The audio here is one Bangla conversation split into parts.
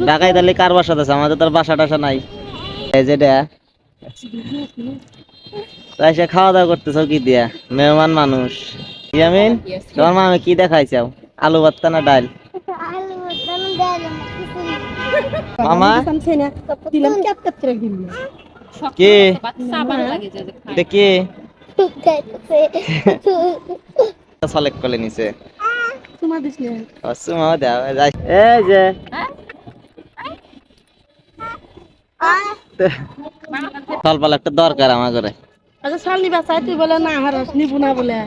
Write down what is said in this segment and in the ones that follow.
ঢাকায় তাহলে কার বাসা আছে? আমাদের তো আর বাসা টাসা নাই। এই যে এসে খাওয়া দাওয়া করতেছো কি দিয়া? মেহমান মানুষ। ইয়ামিন, তোমার মা আমি কি দেখাইছাও? আলু ভর্তা না ডাল? মামা কি এটা কি সিলেক্ট করে নিছে? সুমা দাও এই যে সলপাল একটা দরকার আমার ঘরে। আচ্ছা শাল নিবা চাই তুই বলে না হারস নিবু না বলে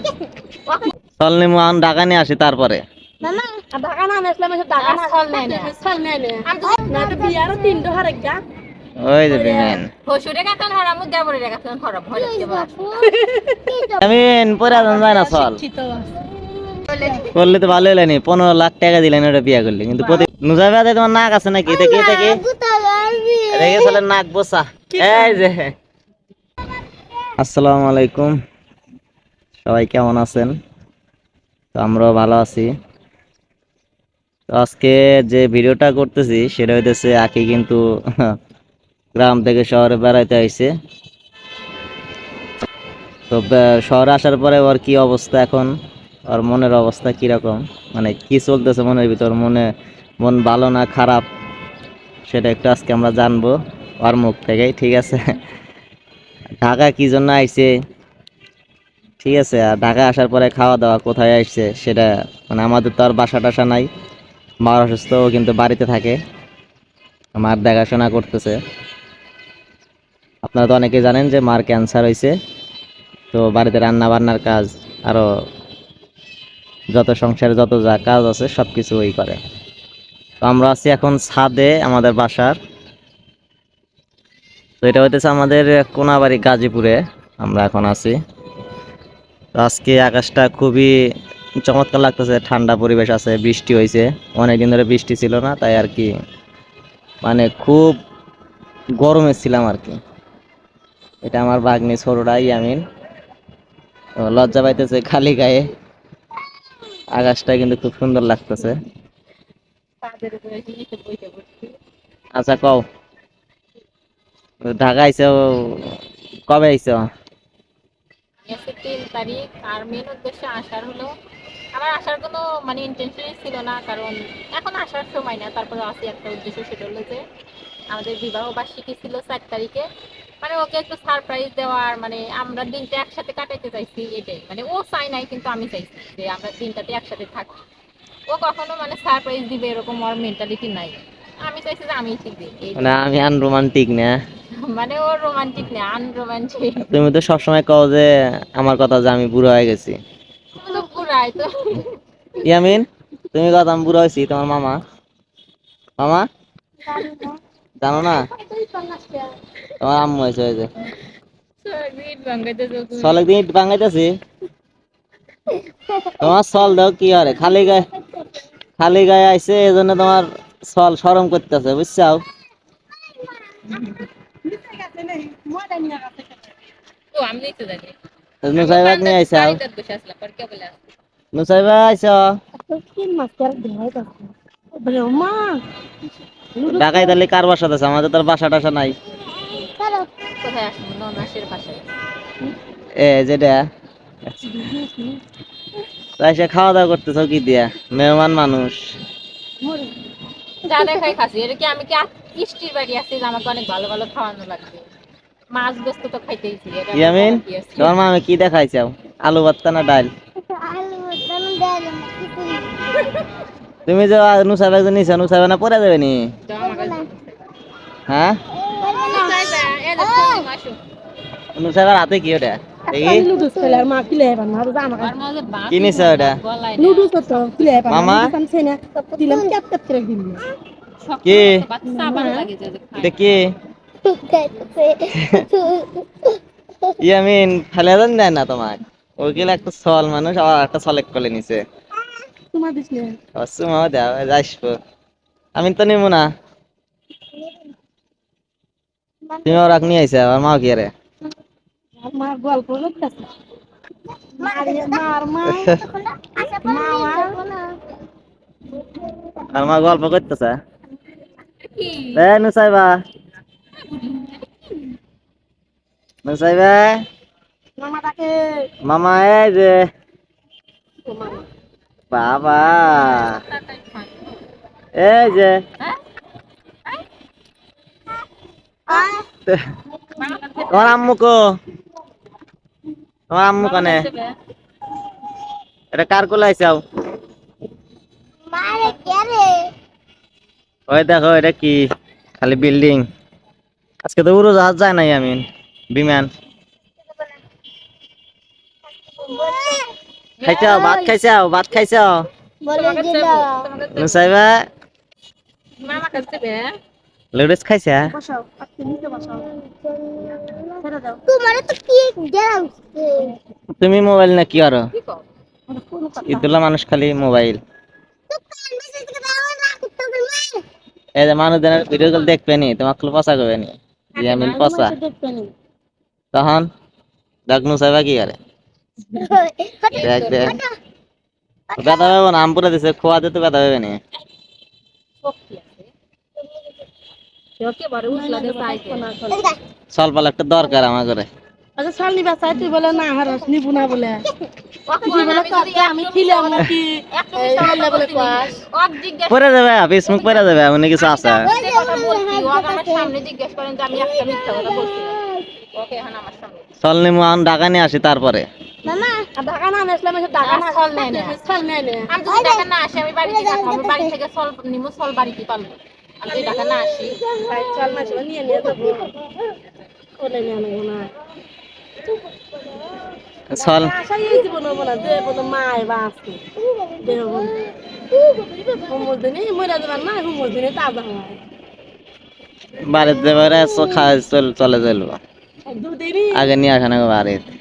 সল নিমু আন ঢাকা নিয়ে আসি তারপরে। মামা ঢাকা না আসলাম এসে ঢাকা না শাল নেই না শাল নেই না তো বিয়ার তিন তো হারে গা ওই যে বিমেন হসুরে কাতন হারামু দেবরে কাতন খরাব হয়ে যাচ্ছে আমিন পরে যায় না সল করলে তো ভালো হলেনি। 15 লাখ টাকা দিলেন ওটা বিয়া করলে, কিন্তু নুজাইবাদে তোমার নাক আছে নাকি? দেখি দেখি রেগে চলে নাক বসা। এই যে আসসালামু আলাইকুম, সবাই কেমন আছেন? তো আমরাও ভালো আছি। তো আজকে যে ভিডিওটা করতেছি সেটা হইতেছে আকি কিন্তু গ্রাম থেকে শহরে বেড়াইতে আইছে। তো শহরে আসার পরে ওর কি অবস্থা এখন, ওর মনের অবস্থা কিরকম, মানে কি চলতেছে মনের ভিতর, মন ভালো না খারাপ, সেটা একটু আজকে আমরা জানবো ওর মুখ থেকেই। ঠিক আছে, ঢাকা কি জন্য আইছে, ঠিক আছে, আর ঢাকা আসার পরে খাওয়া দাওয়া কোথায় আসছে সেটা, মানে আমাদের তো আর বাসা টাসা নাই। মার অসুস্থ, ও কিন্তু বাড়িতে থাকে, মার দেখাশোনা করতেছে। আপনারা তো অনেকে জানেন যে মার ক্যান্সার হয়েছে, তো বাড়িতে রান্না বান্নার কাজ আরো যত সংসারে যত যা কাজ আছে সব কিছু ওই করে। তো আমরা আছি এখন ছাদে আমাদের বাসার। তো এটা হইতেছে আমাদের কোনাবাড়ি গাজীপুরে আমরা এখন আছি। তো আজকে আকাশটা খুবই চমৎকার লাগতেছে, ঠান্ডা পরিবেশ আছে, বৃষ্টি হয়েছে, অনেকদিন ধরে বৃষ্টি ছিল না, তাই আর কি মানে খুব গরমে ছিলাম আর কি। এটা আমার ভাগ্নি ছোটটা ইয়ামিন, লজ্জা পাইতেছে খালি গায়ে। আকাশটা কিন্তু খুব সুন্দর লাগতেছে। আচ্ছা কও, ঢাকা আইছো কবে আইছো? 3 তারিখ। আর মেন উদ্দেশ্য আসার হলো, আমার আসার কোনো মানে ইন্টেনশনই ছিল না, কারণ এখন আসার সময় না। তারপরে আসি একটা উদ্দেশ্য, সেটা হলো যে আমাদের বিবাহ বার্ষিকী ছিল 4 তারিখে, মানে ওকে একটু সারপ্রাইজ দেওয়ার, মানে আমরা দিনটা একসাথে কাটাইতে চাইছি এটাই। মানে ও চাই নাই, কিন্তু আমি চাইছি যে আমরা দিনটাতে একসাথে থাকি। ও কখনো মানে সারপ্রাইজ দিবে এরকম ওর মেন্টালিটি নাই। আমি চাইছি যে আমি ঠিক দিই মানে আমি আনরোমান্টিক না? মানে ওর রোমান্টিক না, আনরোমান্টিক। তুমি তো সবসময় কও যে আমার কথা যে আমি বুড়ো হয়ে গেছি। তুমি তো পুরাই তো। ইয়ামিন, তুমি কথা আমি বুড়ো হয়েছি? তোমার মামা মামা জানো না? তোমার আম্মু হয়েছে ওই যে সল একদিন ইট ভাঙাইতেছি, তোমার সল দাও কি আরে খালি গায়ে আইছে, এই জন্য তোমার সল সরম করতেছে, বুঝছাও? নুসাইবাক নিয়ে আইসাও, নুসাইবা আইস ঢাকায় তাহলে কার বাসা আছে? আমাদের তো আর বাসা টাসা নাই। কোথায় আসবো? ননাসের বাসায়। এ যেটা এসে খাওয়া দাওয়া করতেছো কি দিয়া? মেহমান মানুষ। যা দেখাই খাসি, এটা কি আমি কি ইষ্টির বাড়ি আছি যে আমাকে অনেক ভালো ভালো খাওয়ানো লাগবে? মাছ গোস্ত তো খাইতেইছি। ইয়ামিন, তোমার মা আমি কি দেখাইছাও? আলু ভর্তা না ডাল? তুমি যে নুসাইবা যে নিছো, নুসাইবা না পরে যাবে নি? হ্যাঁ, নুসাইবার হাতে কি ওটা? দেখি কি নিছো ওটা? মামা কি এটা কি? ইয়ামিন ফেলে দেয় না তোমার? ওইগুলো একটা সল মানুষ, আবার একটা সলেক্ট করে নিছে। সুমা দাও আসবো, আমি তো নিবো না। তুমি ওর নিয়ে আইসা, আমার মা কি আরে গল্প আর মা গল্প করতেছে। কি এ নুসাইবা নুসাইবা মামা ডাকে মামা এই যে ও মামা বাবা তাড়াতাড়ি খান। এই যে হ্যাঁ মামা কাছে তোমার আম্মু কো তোমার আম্মু কানে দেবে এটা কার কোলে আইছাও মারে কে রে ওই দেখো এটা কি খালি বিল্ডিং আজকে তো উড়োজাহাজ যায় নাই আমি বিমান খাইছাও ভাত খাইছাও বলে তোমাকে দিল দেবো তোমাকে দেবো নুসাইবা মামা কাছে দেবে লুডুস খাইছা বসাও আপনি নিচে বসাও ছেড়ে দাও তোমারে তো কি গেলাম তুমি মোবাইল না কি আরো কি কর কোন কথা ইদুল্লা মানুষ খালি মোবাইল তো কান বেশি থেকে দাও না কুত্তা তুমি এই যে মানুষদের ভিডিও কল দেখবে নি তোমাকে পচা করবে নি যে আমি পচা দেখবেন তখন দেখ নুসাইবা কি করে দেখ দেখ ব্যথা পাবো না আম পুরা দিছে খোয়া দিতে ব্যথা পাবে নি শক্তি আছে একেবারে উঠলাতে চাইতে সলপাল একটা দরকার আমার করে আচ্ছা সাল নিবা চাই তুই বলে না আর নিবু না বলে আমি আমি খিলাম নাকি বলে পাস পরে যাবে ফেসবুক পরে যাবে উনি কিছু আছে সামনে জিজ্ঞেস করেন যে আমি একটা মিথ্যা কথা বলছি ওকে এখন আমার সামনে চল নিমু আন ঢাকা নিয়ে আসি তারপরে মামা ঢাকা না আসলাম এসে ঢাকা না ফল নেয় না ফল নেয় না আমি যদি টাকা না আসি আমি বাড়িতে থাকবো আমি বাড়ি থেকে সল নিমু সল বাড়িতে পারবো আমি যদি টাকা না আসি চল মাস নিয়ে নিয়ে যাবো কোলে নিয়ে নেবো না চল আশা এই জীবন হবো না যে বলো মায় বা আছে দেহ হুমুর দিনে মরে যাবার না হুমুর দিনে তাজা হয় বাড়িতে যাবে চলে যাইলো দুদিনই আগে নিয়ে আসা না বাড়িতে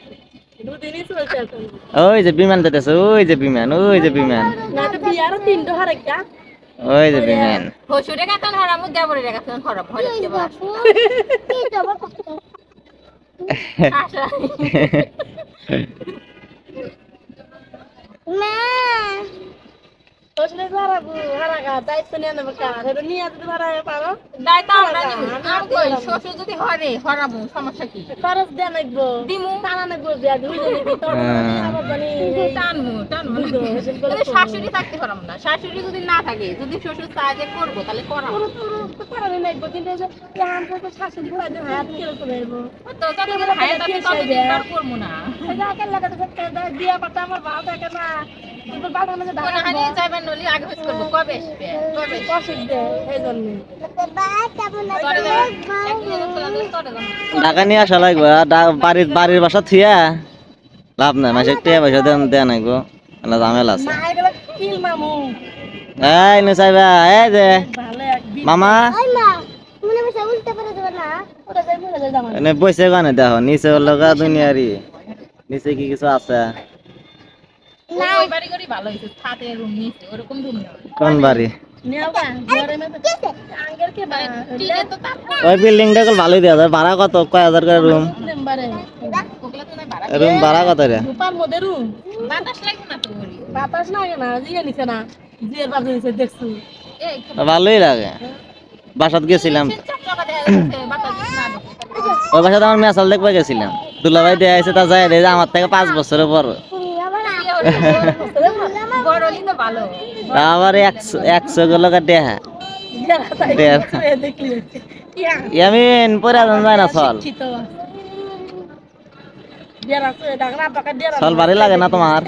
দুদিনই চলছে এখন ওই যে বিমান যেতেছে ওই যে বিমান না তো বিয়ারও তিনটো হার একটা ওই যে বিমান হসুরে কাতান হরামু দেবরে কাতান হরাম হরে দেবা আশা আসলে হারাবো হারাগা দায়িত্ব নিয়ে নেবো কার এটা নিয়ে যদি হারায় পারো দাই তো আমরা নিমু আমি কই শ্বশুর যদি হরে হরামু সমস্যা কি খরচ দেয়া নাকবো দিমু টানা নাকবো বিয়া দুইজনে দিতে আবার জানি টানমু শাশুড়ি থাকতে পারম না শাশুড়ি যদি না থাকে যদি শ্বশুর চায় যে করবো তাহলে করাম পারানি নাকবো কিন্তু এই যে ইয়ান তো শাশুড়ি ঘুরাই দিয়ে হাত কেড়ে চলে যাবো তো যতদিন হায়াত আছে ততদিন আর করবো না যাকে লাগাতে দিয়া পাতা আমার ভালো থাকে না কিন্তু বাড়ির মধ্যে কোন হানি যাইবেন নলি আগে হইছ করবো কবে আসবে কবে অসুখ দেয় এই জন্য করে দেবেন একদিন করে দেবেন করে দেবেন ঢাকা নিয়ে আসা লাগবে আর বাড়ির বাসা থিয়া লাভ নাই মাসে টিয়া পয়সা দেয়া নাই গো ঝামেলা আছে মা এগুলো কিল মামু এই নুসাইবা এই যে ভালো এক মামা মনে বসে উল্টে পড়ে যাবে না ওটা যাই মরে যাবে আমার এনে বসে গানে দেখো নিচে লগা দুনিয়ারি নিচে কি কিছু আছে ওই বাড়ি করি ভালো হইছে ছাদে রুম নিছে ওরকম রুম না কোন বাড়ি নিয়াবা ঘরে মধ্যে আঙ্গের কে মানে টিকে তো তাপ না ওই বিল্ডিংটা ভালোই দেওয়া যায় ভাড়া কত কয় হাজার করে রুম মেম্বারে ওগুলা তো না ভাড়া রুম ভাড়া কত রে রূপার মধ্যে রুম বাতাস লাগবে না তো ওরি বাতাস লাগে না জিয়ে নিছে না জিয়ের বাজে নিছে দেখছু এই ভালোই লাগে বাসাত গেছিলাম চকচকা দেখা যাচ্ছে বাতাস না ওই বাসাতে আমার মেসাল দেখতে গেছিলাম দুলাভাই দেয়া আছে তা যায় রে আমার থেকে 5 বছরের বড় বড় হলি তো ভালো আবার 100 গুলো দেহা দেখলি ইয়ামিন পরে যায় না চল চল বাড়ি লাগে না তোমার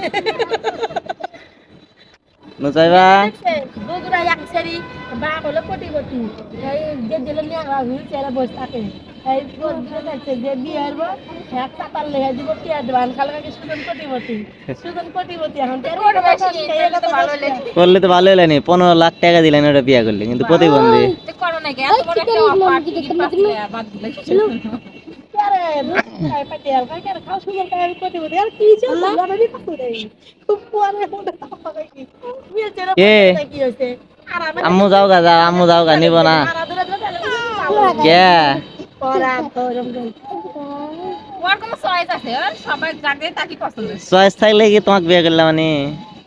নুসাইবা বগুড়া এক সারি বা হলো কোটি এই যে দিলে নিয়ে হুইল চেয়ারে বসে থাকে এই বগুড়া যাচ্ছে যে বিয়ে হইব এক চাপাল লেগে দিব টিয়া দেবান কালকে সুজন কোটিপতি এখন করলে তো ভালো হলেনি 15 লাখ টাকা দিলেন ওটা বিয়া করলে কিন্তু প্রতিবন্ধী করো না এত বড় একটা অফার টিকিট পাচ্ছিলে বাদ দিলে আরে ভাই পাটিয়াল কাকে খাও সুজন কাকে কোটিপতি আর কি ছিল জানি কত দেই খুব পরে মনে তাপা কি বিয়ে চেয়ারে কি হইছে আর আমি আম্মু যাও গা নিব না কে ওর কোনো চয়েস আছে ওর সবাই যাকে তাকে পছন্দ চয়েস থাকলে কি তোমাকে বিয়ে করলে মানে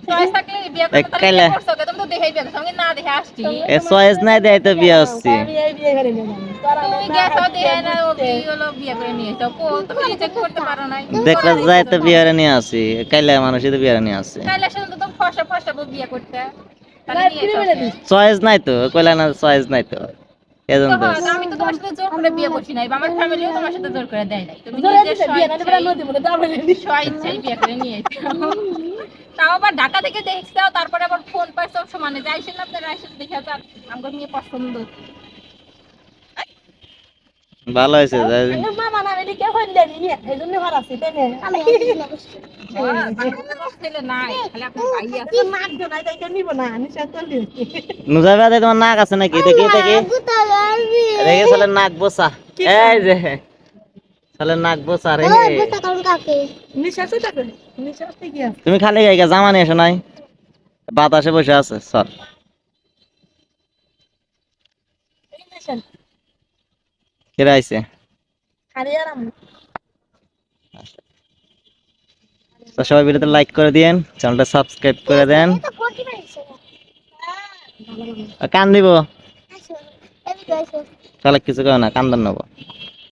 চয়েস থাকলে বিয়ে করতে তাহলে কাইলা। বিয়ে করছো কে? তুমি তো দেখাই দিছো, আমি না দেখে আসছি। এ চয়েস নাই দেয় তো বিয়ে হচ্ছে আমি এই বিয়ে করে নিয়ে যাবো তোরা তুমি গেছো দেখে না ও বিয়ে হলো বিয়ে করে নিয়ে এসো। কো তুমি রিজেক্ট করতে পারো না। দেখলে যাই তো বিয়ারে নিয়ে আসি কাইলে মানুষই তো বিয়ারে নিয়ে আসে কাইলে শুধু তো ফসা ফসা বিয়ে করতে তাহলে লাইভ নিয়ে ফ্রি এসো মেরে ওকে। দিস চয়েস নাই তো কইলা না চয়েস নাই তো এজন তো তো হয়, আমি তো তোমার সাথে জোর করে বিয়ে করছি নাই বা আমার ফ্যামিলিও তোমার সাথে জোর করে দেয় নাই। তুমি জোরে নিজের দিতে বিয়ে না তোরা নদী বলে ডাবল স্বেচ্ছায় বিয়ে করে নিয়ে এসো। তাও আবার ঢাকা থেকে দেখছো, তারপরে আবার ফোন পাই সব সমানে যাইছেন আপনারা এসে দেখে যান আমাকে নিয়ে পছন্দ। ভালো হয়েছে মামা না আমি কে হইল দেনি নি এইজন্য হারাছি তাই না আমি ছেলে নাই খালি আপনার ভাই আছে। তো নাক জনাই তাই কে নিব না নিশা চলি নুজাবাদে তোমার নাক আছে নাকি দেখি দেখি দেখি চলে নাক বসা এই যে চলে নাক বসা রে নিশা চটা করে নিশা কি আছে তুমি খালি গাইগা জামা নিয়ে এসো নাই বাতাসে বসে আছে সর নিশা কেরা আইছে আরে আরাম তো সবাই ভিডিওতে লাইক করে দিয়েন চ্যানেলটা সাবস্ক্রাইব করে দেন আর কান দিব তাহলে কিছু কেউ না কান্দান নেবো